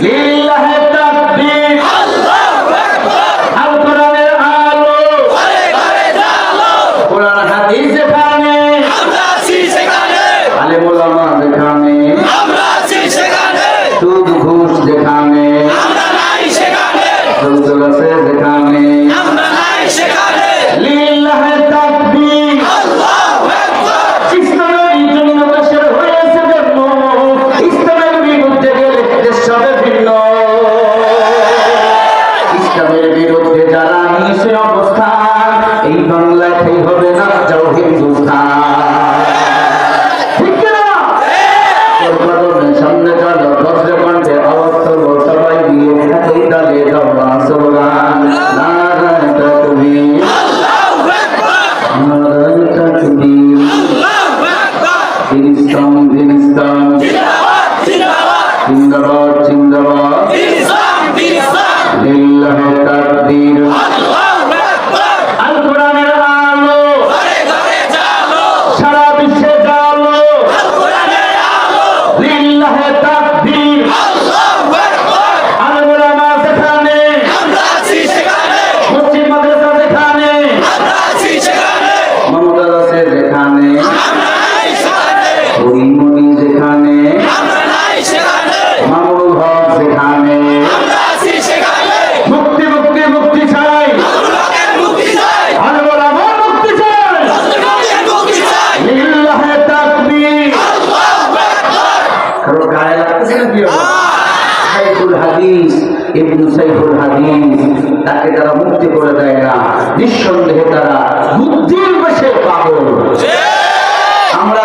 লিল্লাহি তাকবীর, আল্লাহু আকবার। আল কোরআনের আলো, ঘরে ঘরে জালো। কোরআন হাদিস যেখানে, আমরা আছি সেখানে। আলেম ওলামা যেখানে, আমরা আছি সেখানে। সুদ ঘুষ যেখানে, আমরা নাই সেখানে। জলসা আছে যেখানে, আমরা নাই সেখানে। লিল্লাহি তাকবীর, আল্লাহু আকবার। ইসলামের জন্য দেশের হয়েছে জন্ম, ইসলামের বিরুদ্ধে গেলে দেশ হবে ভিন্ন। ইসলামের বিরুদ্ধে যারা নিয়েছে অবস্থান, এই বাংলায় ঠাই হবে না, যাও হিন্দুস্তান। ঠিক না? কদমের সামনে চলো, বজ্র কণ্ঠে আওয়াজ তোলো, সবাই দিয়ে একই তালে দাও না স্লোগান, নারায়ে তাকবীর, আল্লাহু আকবার। নারায়ে তাকবীর, আল্লাহু আকবার। দিন ইসলাম, দিন ইসলাম, জিন্দাবাদ জিন্দাবাদ, জিন্দাবাদ জিন্দাবাদ, দিন ইসলাম, দিন ইসলাম। লিল্লাহি তাকবীর, আল্লাহু আকবার। আল কোরআনের আলো, ঘরে ঘরে জালো। সারা বিশ্বে জালো, আল কোরআনের আলো। লিল্লাহি তাকবীর, আল্লাহু আকবার। আলেম ওলামা যেখানে, আমরা আছি সেখানে। মসজিদ মাদ্রাসা যেখানে, আমরা আছি সেখানে। মমতাজ আছে যেখানে, আমরা নাই সেখানে। হরিমণি যেখানে, আমরা নাই সেখানে। মামুনুল হক যেখানে, আমরা আছি সেখানে। মুক্তি মুক্তি মুক্তি চাই, লোকের মুক্তি চাই। আলেম ওলামা মুক্তি চাই, লোকের মুক্তি চাই। লিল্লাহি তাকবীর, আল্লাহু আকবার। কারো গায়ে লাগতেছে না কি? সাইফুল হাদিস, ইবনু সাইফুল হাদিস, তাকে যারা মুক্তি করে দেয় না, নিঃসন্দেহে তারা বুদ্ধির বশে পাগল। আমরা